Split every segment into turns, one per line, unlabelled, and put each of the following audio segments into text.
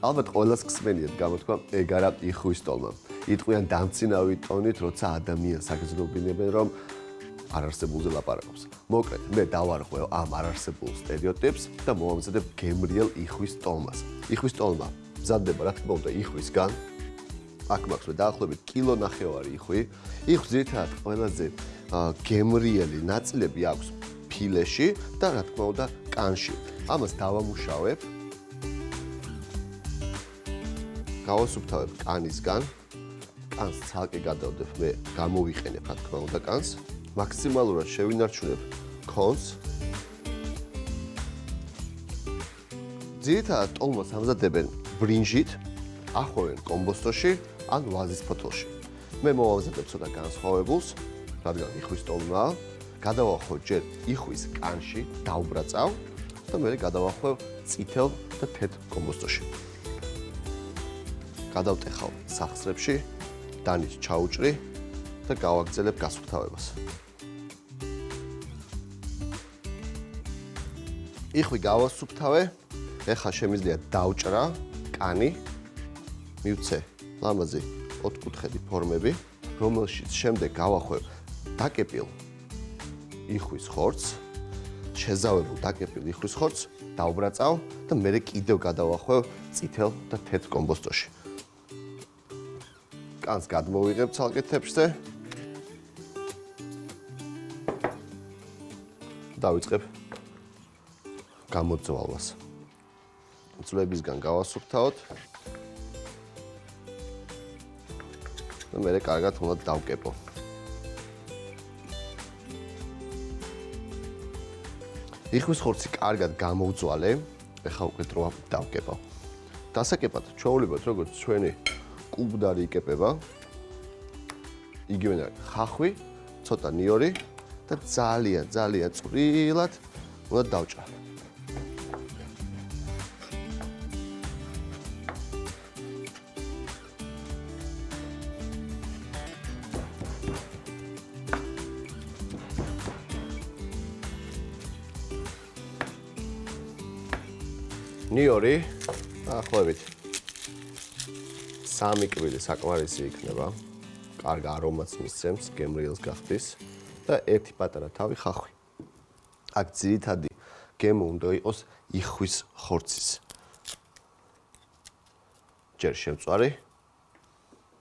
ალბათ ყველას გსმენიათ გამოთქვა ეგ არა იხვის ტოლმა. იტყვიან დამცინავი ტონით, როცა ადამიანს აგრძნობინებენ, რომ არარსებულზე ლაპარაკობს. მოკლედ, მე დავარღვევ ამ არარსებულ სტერეოტიპს და მოვამზადებ გემრიელ იხვის ტოლმას. იხვის ტოლმა მზადდება, რა თქმა უნდა, იხვისგან. აქ მაქვს მე დაახლოებით კილონახევარი იხვი. იხვის ძირითადად ყველაზე გემრიელი ნაწილები აქვს ფილეში და რა თქმა უნდა, კანში. ამას დავამუშავებ. გავასუფთავებ კანისგან. კანს ცალკე გადავდებ, მე გამოვიყენებ, რა თქმა უნდა, კანს. მაქსიმალურად შევინარჩუნებ კონს. ძირითადად ტოლმას ამზადებენ ბრინჯით, ახვევენ კომბოსტოში ან ვაზის ფოთოლში. მე მოვამზადებ ცოტა განსხვავებულს, რადგან იხვის ტოლმაა. გადავახვევ ჯერ იხვის კანში, დავბრაწავ და მე გადავახვევ წითელ და თეთრ კომბოსტოში. გადავტეხავ სახსრებში, დანით ჩაუჭრი და გავაგრძელებ გასუფთავებას. იხვი გავასუფთავე, ეხლა შემიძლია დავჭრა კანი, მივცე ლამაზი ოთხკუთხედი ფორმები, რომელშიც შემდეგ გავახვევ დაკეპილ იხვის ხორცს, შეზავებულ დაკეპილ იხვის ხორცს, დავბრაწავ და მე კიდევ გადავახვევ წითელ და თეთრ კომბოსტოში. კანს გადმოვიღებ ცალკე თეფშზე. დავიწყებ გამოძვალვას. ძვლებისგან გავასუფთავოთ. და მე კარგად უნდა დავკეპო. იხვის ხორცი კარგად გამოვძვალე, ეხლა უკვე დრო დავკეპავ. დასაკეპად ჩვეულებრივად როგორც ჩვენი კუბდარი იკეპება. იგივენად ხახვი, ცოტა ნიორი და ძალიან წვრილად უნდა დავჭრა. ნიორი ახლავებით 3 კვილი საკმარისი იქნება. კარგ არომატს მისცემს, გემრიელს გახდის და ერთი პატარა თავი ხახვი. აქ ძირითადი გემო უნდა იყოს იხვის ხორცის. ჯერ შემწვარი,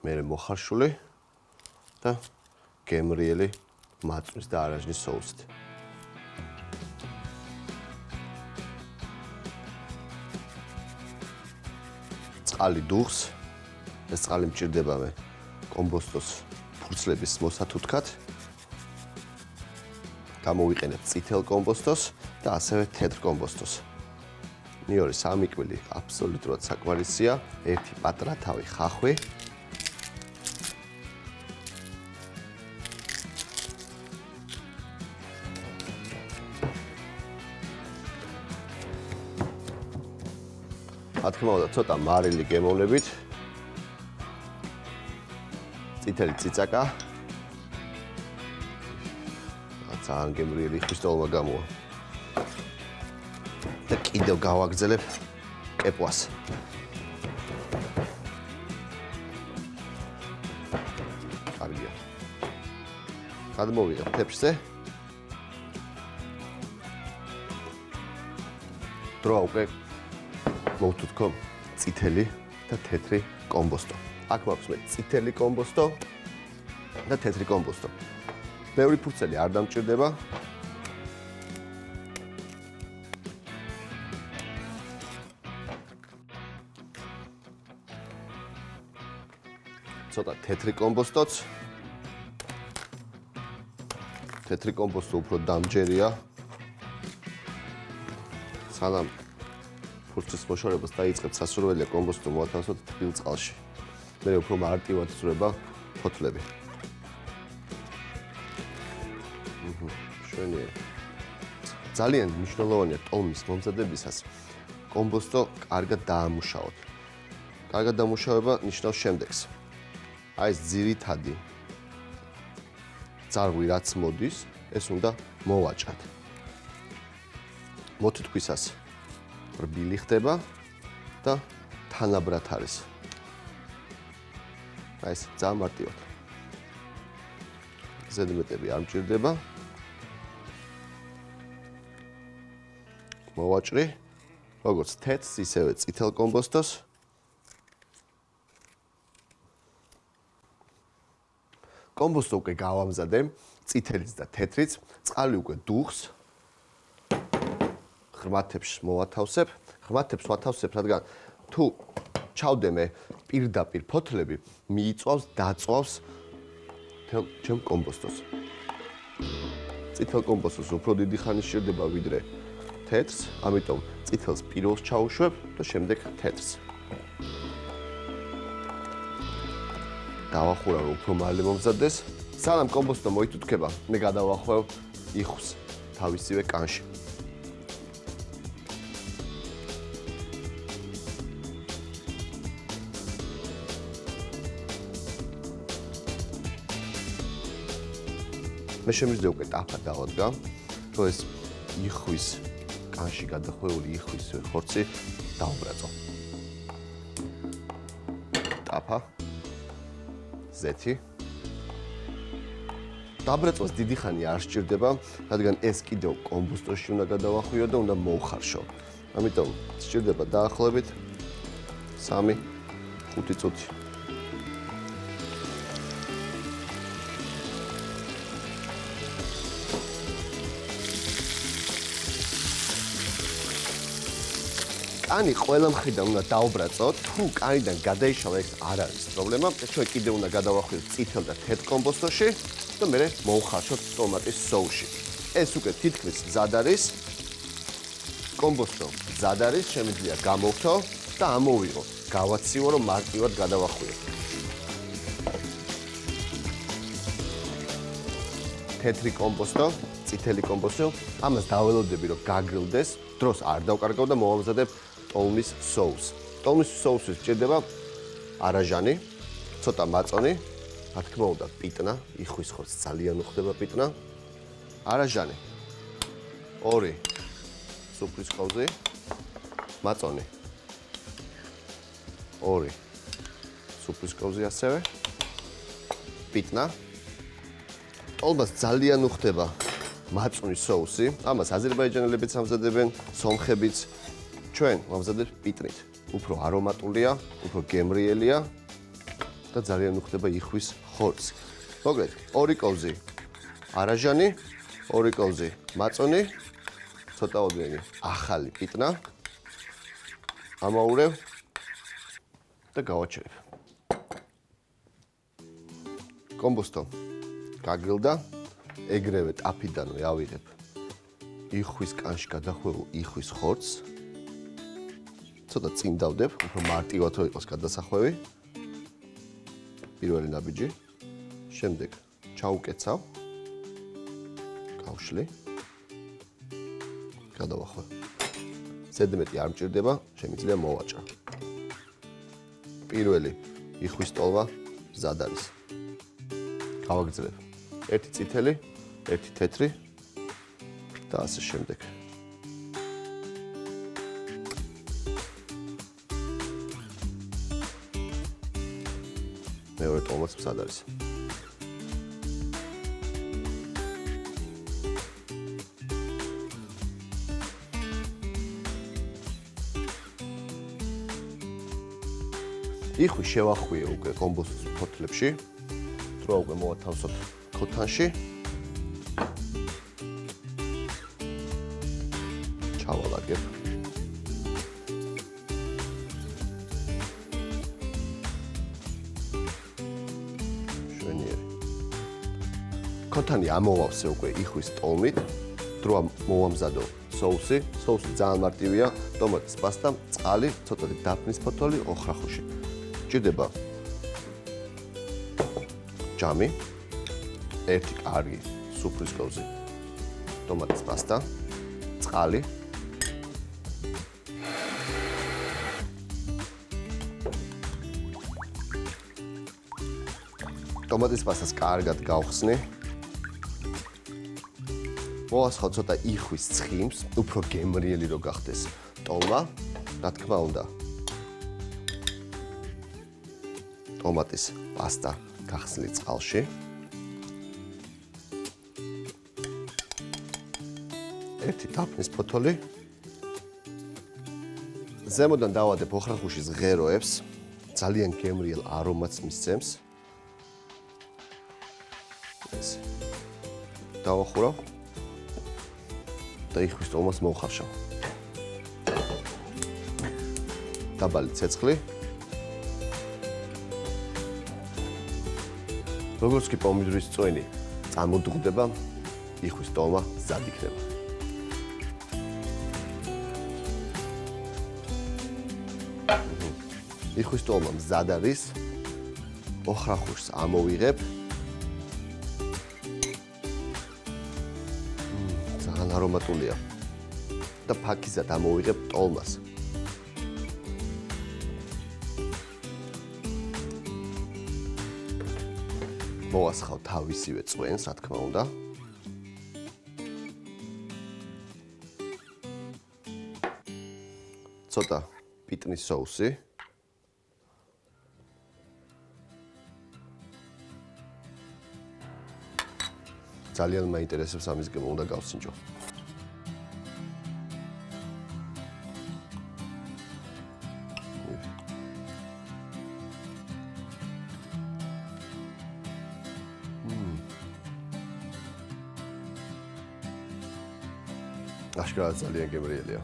მერე მოხარშული და გემრიელი მაწვნის და არაჟნის соусით. წყალი დუხს, ეს წყალი მჭირდება მე კომბოსტოს ფურცლების მოსათუთქად. გამოვიყენებ წითელ კომბოსტოს და ასევე თეთრ კომბოსტოს. ნიორი 3 კვილი აბსოლუტურად საკმარისია, ერთი პატარა თავი ხახვი. რა თქმა უნდა, ცოტა მარილი გემოვნებით. წითელი ციცაკა. ძალიან გემრიელი იხვის ტოლმა გამოვა. და კიდევ გავაგრძელებ კეპვას. კარგია. გადმოვიღებ თეფშზე. დროა უკვე მოვთუთქო წითელი და თეთრი კომბოსტო. აქ მაქვს მე წითელი კომბოსტო და თეთრი კომბოსტო. ბევრი ფურცელი არ დამჭირდება. ცოტა თეთრი კომბოსტოც. თეთრი კომბოსტო უფრო დამჯერია. სანამ ფურცლის მოშორებას დაიწყებს, სასურველია კომბოსტო მოათავსოთ თბილ წყალში. მე უფრო მარტივად წვრება ფოთლები. შვენია. ძალიან მნიშვნელოვანია ტოლმის მომზადებისას კომბოსტო კარგად დაამუშავოთ. კარგად დამუშავება ნიშნავს შემდეგს. აი ეს ძირითადი ძარღვი რაც მოდის, ეს უნდა მოვაჭრათ. მოთითქვისას რბილი ხდება და თანაბრად არის. აი ეს ძალიან მარტივად. ზედმეტები არ მჭირდება. მოვაჭრი, როგორც თეთრს, ისევე წითელ კომბოსტოს. კომბოსტო უკვე გავამზადე, წითელიც და თეთრიც, წყალი უკვე დუხს. ღრმათებს მოვათავსებ, რადგან თუ ჩავდე მე პირდაპირ ფოთლები, მიიწვავს, დაწვავს თელ ჩემ კომბოსტოს. წითელ კომბოსტოს უფრო დიდი ხანი სჭირდება ვიდრე თეთრს, ამიტომ წითელს პირველს ჩაუშვებ და შემდეგ თეთრს. დავახურა რომ უფრო მალე მომზადდეს. სანამ კომბოსტო მოითუთქება, მე გადავახვევ იხუს თავისივე კანში. მე შემიძლია უკვე ტაფა დავადგა, რომ ეს იხვის კანში გადახვეული იხვის ხორცი დავბრაწო. ტაფა ზეთი. დაბრაწვას დიდი ხანი არ სჭირდება, რადგან ეს კიდევ კომბოსტოში უნდა გადავახვიო და უნდა მოვხარშო. ამიტომ სჭირდება დაახლოებით 3-5 წუთი. კანი ყველა მხრიდან უნდა დავბრაწოთ, თუ კანიდან გადაიშალა ეს არ არის პრობლემა. ჩვენ კიდევ უნდა გადავახვიოთ წითელ და თეთრ კომბოსტოში და მერე მოვხარშოთ ტომატის სოუსში. ეს უკვე თითქმის მზად არის. კომბოსტო მზად არის, შემიძლია გამოვთო და ამოვიღო. გავაციო რომ მარტივად გადავახვიოთ. თეთრი კომბოსტო, წითელი კომბოსტო, ამას დაველოდები რომ გაგრილდეს, დროს არ დავკარგავ და მოვამზადებ ტოლმის სოუსს. ტოლმის სოუსის სჭირდება არაჟანი, ცოტა მაწონი, რა თქმა უნდა, პიტნა, იხვის ხორცს ძალიან უხდება პიტნა. არაჟანი 2 სუფრის ყავზი, მაწონი 2 სუფრის ყავზი ასევე, პიტნა. ტოლმას ძალიან უხდება მაწონის სოუსი, ამას აზერბაიჯანელებიც ამზადებენ, სომხებიც. ჩვენ ვამზადებთ პიტნით. უფრო არომატულია, უფრო გემრიელია და ძალიან უხდება იხვის ხორცი. მოკლედ, 2 კოვზი არაჟანი, 2 კოვზი მაწონი, ცოტა ოდენი ახალი პიტნა. ამაურევ და გავაჩერებ. კომბოსტო გაგრილდა, ეგრევე ტაფიდანვე ავიღებ იხვის კანში გადახვეულ იხვის ხორცს. ცოტა წინ დავდებ, უფრო მარტივად რომ იყოს გადასახვევი. პირველი ნაბიჯი. შემდეგ ჩაუკეცავ. გავშლი. გადავახვევ. ზედმეტი არ მჭირდება, შემიძლია მოვაჭრა. პირველი იხვის ტოლვა მზად არის. გავაგრძელებ. 1 წითელი, 1 თეთრი და ასე შემდეგ. მეორე ტოლმაც მზად არის. იხვის შევახვიე უკვე კომბოსტოს ფოთლებში. დროა უკვე მოვათავსოთ ქოთანში. ჩავალაგებ. შვენიერი. ქოთანი ამოვავსე უკვე იხვის ტოლმით. დროა მოვამზადო სოუსი. სოუსი ძალიან მარტივია. ტომატის პასტა, წყალი, ცოტათი დაფნის ფოთოლი, ოხრახუში. ჭირდება ჯამი, 1 კარგი სუფრის კოვზი, ტომატის პასტა, წყალი. ტომატის პასტას კარგად გავხსნი. მოვასხავ ცოტა იხვის ცხიმს, უფრო გემრიელი რო გახდეს ტოლმა, რა თქმა უნდა. ტომატის პასტა გახსნილი წყალში. ერთი დაფნის ფოთოლი. ზემოდან დავადებ ოხრახუშის ღეროებს, ძალიან გემრიელ არომატს მისცემს. ეს დავახურავ და იხვის ტომატს მოვხარშავ. დაბალი ცეცხლი. როგორც კი პომიდორის წვენი წამოდუღდება, იხვის ტომა მზად იქნება. იხვის ტომა მზად არის. ოხრახუშს ამოვიღებ. ძალიან არომატულია. და ფაქიზად ამოვიღებ ტოლმას. მოვასხავ თავისივე წვენს, რა თქმა უნდა. ცოტა პიტნის соуსი. ძალიან მაინტერესებს ამის გამო უნდა გავსინჯო. აშკარად ძალიან გემრიელია.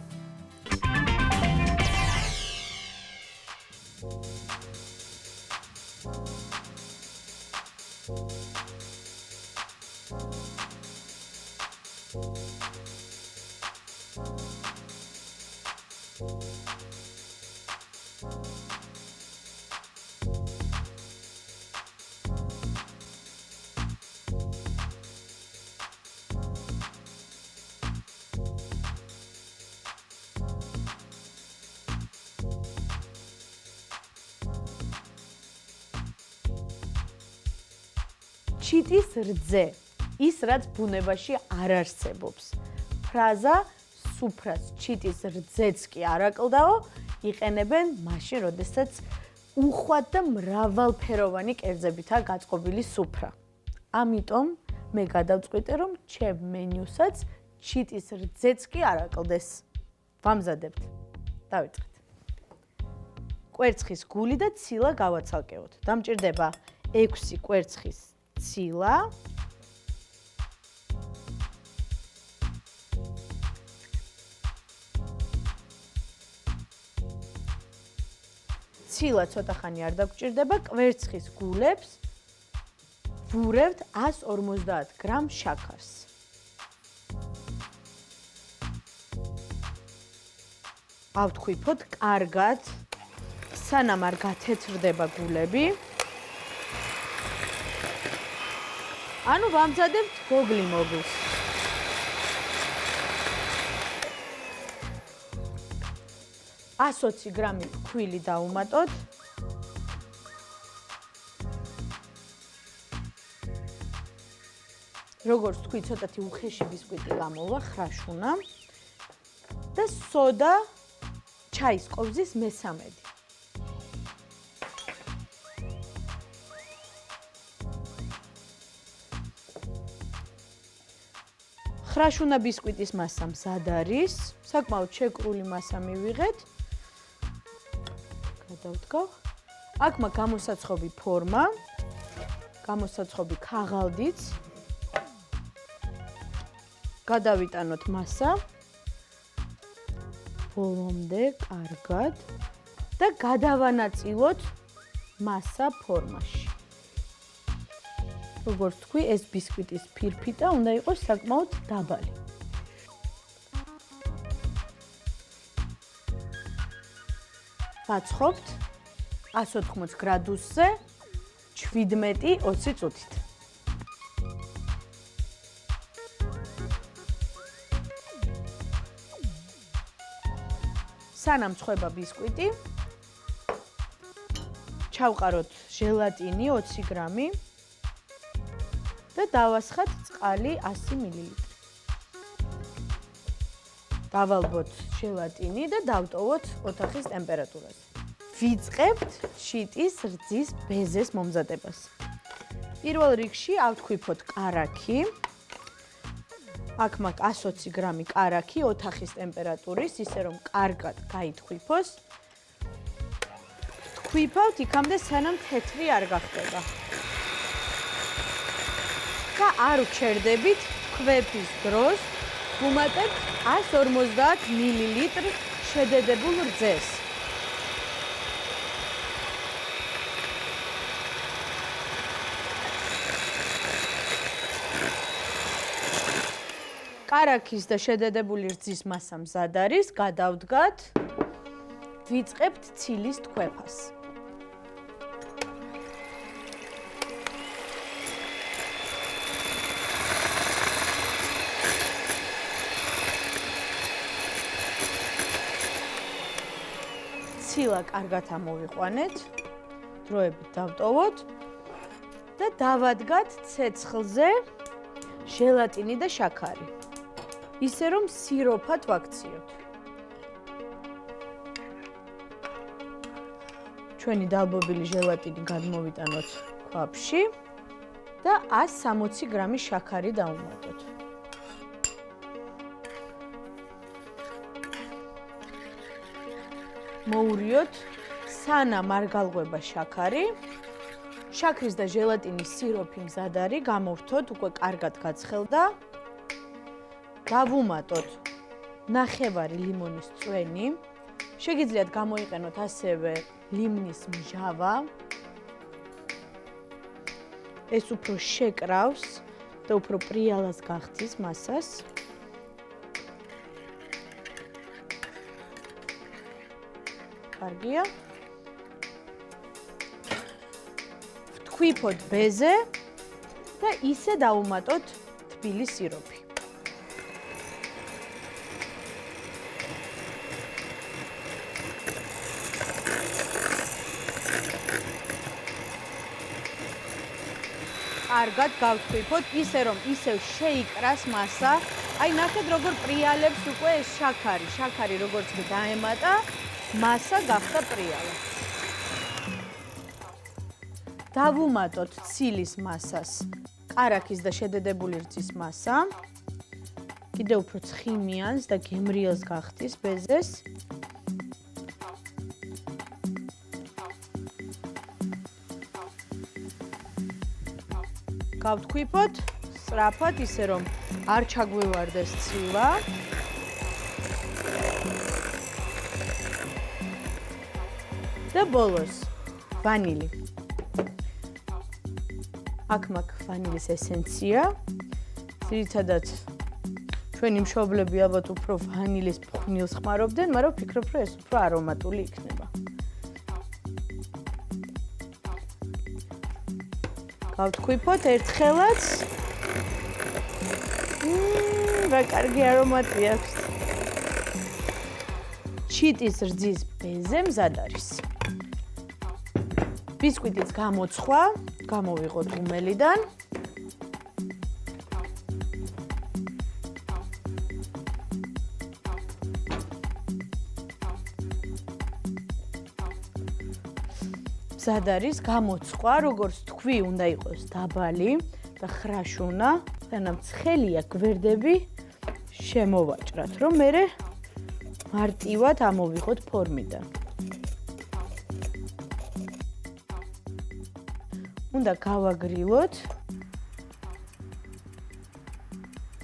ჩიტის რძე, ის რაც ბუნებაში არ არსებობს. ფრაზა სუფრას ჩიტის რძეც კი არ აკლდაო, იყენებენ მაშინ, როდესაც უხვად და მრავალფეროვანი კერძებითაა გაწყობილი სუფრა. ამიტომ მე გადავწყვიტე, რომ ჩემ მენიუსაც ჩიტის რძეც კი არ აკლდეს. ვამზადებთ. დავიწყეთ. კვერცხის გული და ცილა გავაცალკევოთ. დამჭირდება 6 კვერცხის ცილა. ცილა ცოტა ხანი არ დაგჭირდება, კვერცხის გულებს ვურევთ 150 გრამ შაქარს. ავთქვიფოთ კარგად, სანამ არ გათეთრდება გულები. ანუ ვამზადებთ გოგლი-მოგლს. $120 გრამი ფქვილი დავუმატოთ. როგორც თქვი, ცოტათი უხეში ბისკვიტი გამოვა, ხრაშუნა და სოდა ჩაის ყოვზის მესამედი. ხრაშუნა ბისკვიტის მასა მზად არის, საკმაოდ შეკრული მასა მივიღეთ. გადავდგავ. აქ მაქვს გამოსაცხობი ფორმა, გამოსაცხობი ქაღალდიც. გადავიტანოთ მასა. ბოლომდე კარგად და გადავანაწილოთ მასა ფორმაში. როგორც თქვი, ეს ბისკვიტის ფირფიტა უნდა იყოს საკმაოდ დაბალი. ვაცხობთ 180 გრადუსზე 17-20 წუთით. სანამ ცხება ბისკვიტი, ჩავყაროთ ჟელატინი 20 გრამი და დავასხათ წყალი 100 მილილიტრი. დავალბოთ ჟელატინი და დავტოვოთ ოთახის ტემპერატურაზე. ვიწყებთ ჩიტის რძის ბეზეს მომზადებას. პირველ რიგში ავთქვიფოთ კარაქი. აქ მაქვს 120 გრამი კარაქი, ოთახის ტემპერატურის, ისე რომ კარგად გაითხვიფოს. თქვიფავთ იქამდე, სანამ თეთრი არ გახდება. და არ ვჩერდებით თქვეფის დროს, ვუმატებთ 150 მილილიტრ შედედებულ რძეს. კარაქის და შედედებული რძის მასა მზად არის, გადავდგათ, ვიწყებთ ცილის თქვეფას. ცილა კარგად ამოვიყვანეთ, დროებით დავტოვოთ და დავადგათ ცეცხლზე ჟელატინი და შაქარი. ისე რომ სიროფად ვაქციოთ. ჩვენი დალბობილი ჟელატინი გადმოვიტანოთ ქვაფში და 160 გრამი შაქარი დავუმატოთ. მოურიოთ, სანამ არ გალღვება შაქარი. შაქრის და ჟელატინის სიროფი მზად არის, გამოვთოთ, უკვე კარგად გაცხელდა. დავუმატოთ ნახევარი ლიმონის წვენი. შეგიძლიათ გამოიყენოთ ასევე ლიმნის მჟავა. ეს უფრო შეკრავს და უფრო პრიალას გახდის მასას. კარგია. ვთქვიფოთ ბეზე და ისე დავუმატოთ თბილი სიროფი. კარგად გავთქვიფოთ, ისე რომ ისევ შეიკრას მასა. აი ნახეთ როგორ პრიალებს უკვე ეს შაქარი. შაქარი როგორც დაემატა, მასა გახდა პრიალა. დავუმატოთ ცილის მასას კარაქის და შედედებული რძის მასა. კიდევ უფრო ცხიმიანს და გემრიელს გახდის ბეზეს. გავთქვიფოთ სწრაფად, ისე რომ არ ჩაგვევარდეს ცილა. და ბოლოს ვანილი. აქ მაქვს ვანილის ესენცია. ძირითადად ჩვენი მშობლები ალბათ უფრო ვანილის ფხვნილს ხმარობდნენ, მაგრამ ვფიქრობ, რომ ეს უფრო არომატული იქნება. გავთქვიფოთ ერთხელაც. რა კარგი არომატი აქვს. ჩიტის რძის ბეზე მზად არის. ბისკვიტის გამოცხვა გამოვიღოთ უმელიდან. მზად არის გამოცხვა, როგორც თქვი, უნდა იყოს დაბალი და ხრაშუნა, სანამ ცხელია გვერდები შემოვაჭრათ, რომ მერე მარტივად ამოვიღოთ ფორმიდან. უნდა გავაგრილოთ.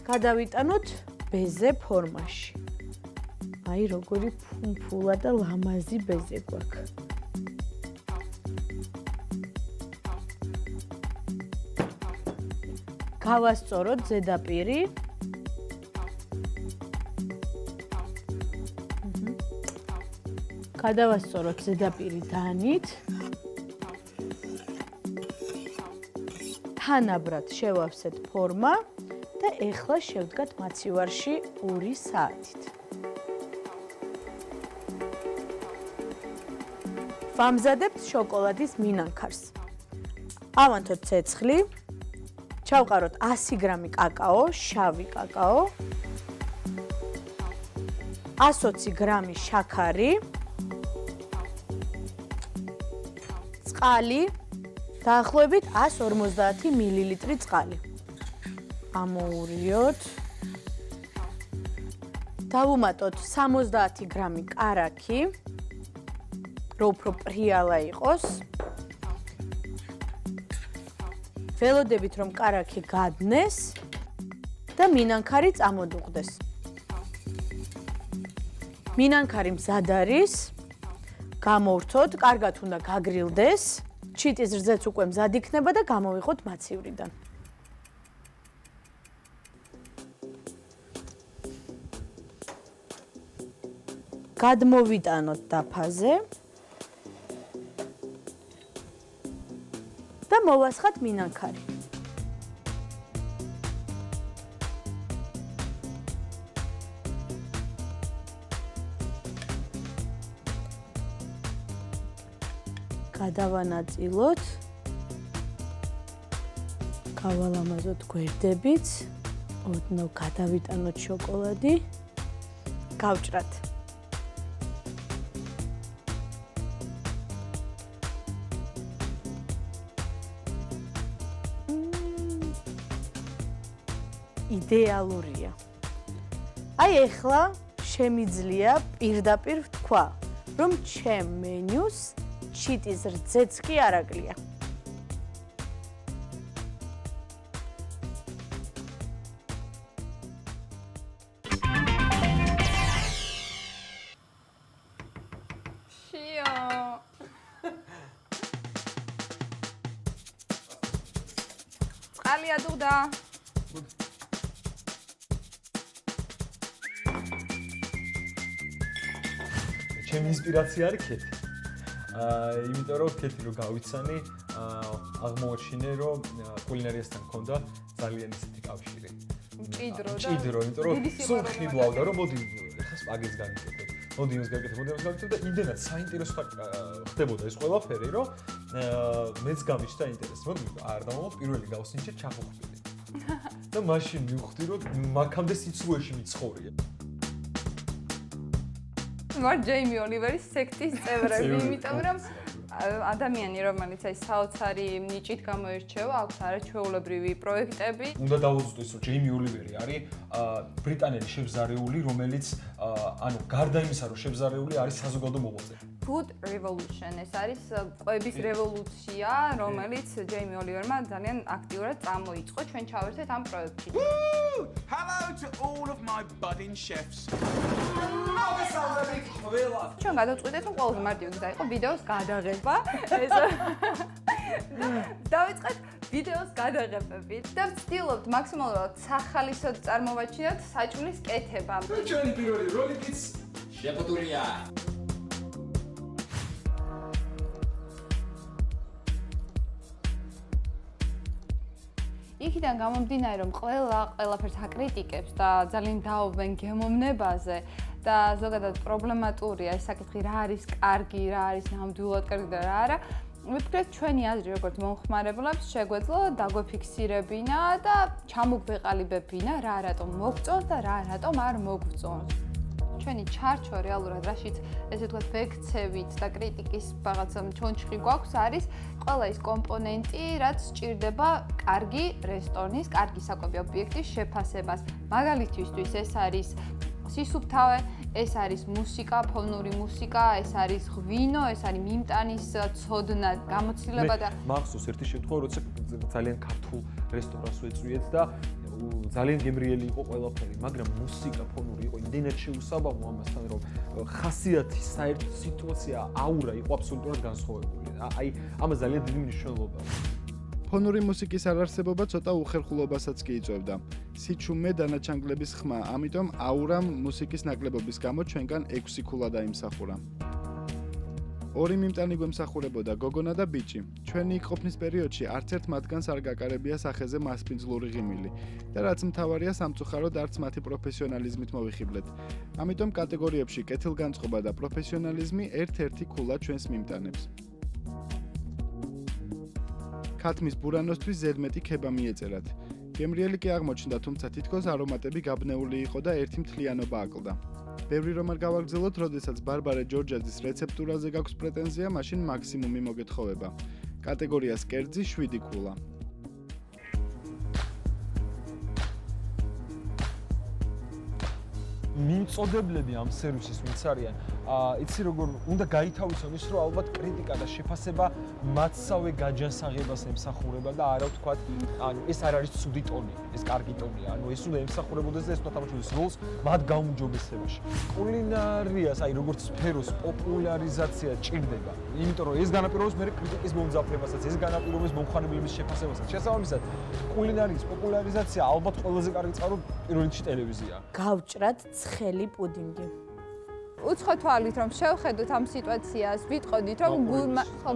გადავიტანოთ ბეზე ფორმაში. აი როგორი ფუმფულა და ლამაზი ბეზე გვაქვს. გავასწოროთ ზედაპირი. გადავასწოროთ ზედაპირი დანით. თანაბრად შევავსეთ ფორმა და ეხლა შევდგათ მაცივარში 2 საათით. ვამზადებთ შოკოლადის მინანქარს. ავანთოთ ცეცხლი. ჩავყაროთ 100 გრამი კაკაო, შავი კაკაო. 120 გრამი შაქარი. წყალი, დაახლოებით 150 მილილიტრი წყალი. ამოურიოთ. დავუმატოთ 70 გრამი კარაქი, რომ უფრო პრიალა იყოს. ველოდებით რომ კარაქი გადნეს და მინანქარი წამოდუღდეს. მინანქარი მზად არის. გამოვრთოთ, კარგად უნდა გაგრილდეს. ჩიტის რძეც უკვე მზად იქნება და გამოვიღოთ მაცივრიდან. გადმოვიტანოთ დაფაზე და მოვასხათ მინანქარი. გადავანაწილოთ. გავალამაზოთ გვერდებით. ოდნავ გადავიტანოთ შოკოლადი. გავჭრათ. იდეალურია. აი ეხლა შემიძლია პირდაპირ ვთქვა, რომ ჩემ მენიუს ჩიტის რძეც კი არ აკლია.
შიო. ყალი ადუღდა.
ჩემი ინსპირაცია არის ქეთი. იმიტომ რომ ქეთი რო გავიცანი, აღმოაჩინე რომ კულინარიასთან მქონდა ძალიან ისეთი კავშირი.
მჭიდრო და
მჭიდრო, იმიტომ რომ სულ ხიბლავდა რომ მოდი ხა სპაგეტს გავიკეთებ. მოდი იმას გავიკეთებ, მოდი ამას გავიკეთებ და იმდენად საინტერესო ხდებოდა ეს ყველაფერი, რომ მეც გამიჩნდა ინტერესი. მოდი არ დავამოთ პირველი გავსინჯე ჩახოხბილი. და მაშინ მივხვდი რომ მაქამდე სიცრუეში მიცხოვრია.
ვარ ჯეიმი ოლივერის სექტის წევრები, იმიტომ რომ ადამიანი, რომელიც აი საოცარი ნიჭით გამოირჩევა, აქვს არაჩვეულებრივი პროექტები.
უნდა დავუძღვეს, რომ ჯეიმი ოლივერი არის ბრიტანელი შებზარეული, რომელიც ანუ გარდა იმისა, რომ შებზარეული არის საზოგადო მოღვაწე.
Food Revolution ეს არის კვების რევოლუცია, რომელიც ჯეიმი ოლივერმა ძალიან აქტიურად წამოიწყო. ჩვენ ჩავერთეთ ამ პროექტში.
Hello to all of my budding chefs.
ჩვენ გადავწყვიტეთ, რომ ყველაზე მარტივი გზა იყო ვიდეოს გადაღება. ეს დავიწყეთ ვიდეოს გადაღებებით და ვცდილობთ მაქსიმალურად სახალისოდ წარმოვაჩინოთ საჭმლის კეთება.
ჩვენი პირველი როლიკიც შეფუთურია.
იქიდან გამომდინარე, რომ ყველაფერს აკრიტიკებს და ძალიან დაობენ გემოვნებაზე და ზოგადად პრობლემატურია ეს საკითხი, რა არის კარგი, რა არის ნამდვილად კარგი და რა არა. ვფიქრეთ, ჩვენი აზრი როგორც მომხმარებლებს შეგვეძლო დაგვეფიქსირებინა და ჩამოგვეყალიბებინა რა რატომ მოგწონს და რა რატომ არ მოგწონს. ჩვენი ჩარჩო რეალურად რაშიც ესე ვთქვათ ვექცევით და კრიტიკის რაღაცა ჩონჩხი გვაქვს არის ყველა ის კომპონენტი, რაც სჭირდება კარგი რესტორნის, კარგი საკვები ობიექტის შეფასებას. მაგალითისთვის ეს არის სისუფთავე, ეს არის მუსიკა, ფონური მუსიკა, ეს არის ღვინო, ეს არის მიმტანის ცოდნა, გამოცდილება და
მახსოვს ერთი შემთხვევა, როცა ძალიან ქართულ რესტორანს ვეწვიეთ და ძალიან გემრიელი იყო ყველაფერი, მაგრამ მუსიკა ფონური იყო იმდენად შეუსაბამო ამასთან, რომ ხასიათი, საერთო სიტუაცია, აურა იყო აბსოლუტურად განსხვავებული. აი, ამას ძალიან დიდი მნიშვნელობა აქვს.
ფონური მუსიკის არარსებობა ცოტა უხერხულობასაც კი იწვევდა. სიჩუმე დანაჩანგლების ხმა, ამიტომ აურამ მუსიკის ნაკლებობის გამო ჩვენგან 6 ქულა დაიმსახურა. ორი მიმტანი გვემსახურებოდა გოგონა და ბიჭი. ჩვენი იქ ყოფნის პერიოდში არც ერთ მათგანს არ გაკარებია სახეზე მასპინძლური ღიმილი და რაც მთავარია სამწუხაროდ არც მათი პროფესიონალიზმით მოვიხიბლეთ. ამიტომ კატეგორიებში კეთილგანწყობა და პროფესიონალიზმი ერთ-ერთი ქულა ჩვენს მიმტანებს. ქათმის ბურანოსთვის ზედმეტი ქება მიეწერათ. გემრიელი კი აღმოჩნდა, თუმცა თითქოს არომატები გაბნეული იყო და ერთი მთლიანობა აკლდა. ბევრი რომ არ გავაგრძელოთ, როდესაც ბარბარე ჯორჯაძის რეცეპტურაზე გაქვს პრეტენზია, მაშინ მაქსიმუმი მოგეთხოვება. კატეგორია კერძი 7 ქულა.
მიმწოდებლები ამ სერვისის ვინც არიან, იცი როგორ უნდა გაითავისონ ის, რომ ალბათ კრიტიკა და შეფასება მათსავე გაჯანსაღებას ემსახურება და არა ვთქვათ, ანუ ეს არ არის ცუდი ტონი, ეს კარგი ტონია, ანუ ეს უნდა ემსახურებოდეს და ეს უნდა თამაშობდეს როლს მათ გაუმჯობესებაში. კულინარიას, აი როგორც სფეროს პოპულარიზაცია ჭირდება, იმიტომ რომ ეს განაპირობებს მე კრიტიკის მომძაფრებასაც, ეს განაპირობებს მომხმარებლების შეფასებასაც. შესაბამისად, კულინარიის პოპულარიზაცია ალბათ ყველაზე კარგი წყარო პირველ რიგში ტელევიზია.
გავჭრათ ცხელი პუდინგი.
უცხო თვალით რომ შევხედოთ ამ სიტუაციას, ვიტყოდით რომ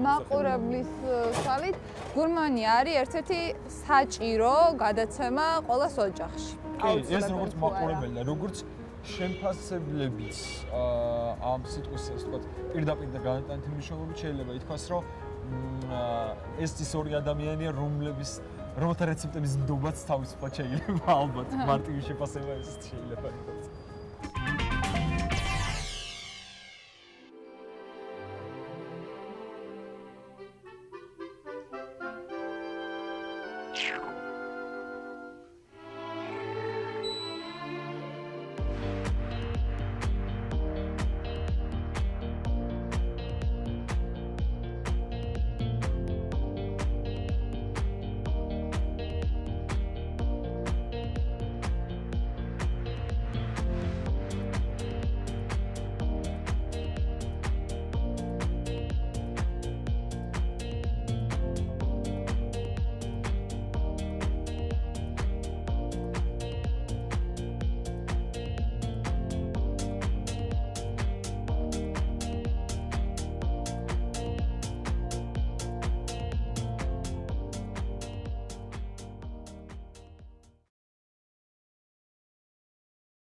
მაყურებლის თვალით გურმანი არის ერთ-ერთი საჭირო გადაცემა ყოველს ოჯახში.
კი, ეს როგორც მაყურებელი და როგორც შემფასებლებიც ამ სიტყვის ასე ვთქვათ, პირდაპირ და განტანით მნიშვნელობით შეიძლება ითქვას, რომ ეს ის ორი ადამიანია, რომელთა რეცეპტების ნდობაც თავისუფლად შეიძლება ალბათ მარტივი შეფასება ეს შეიძლება იყოს.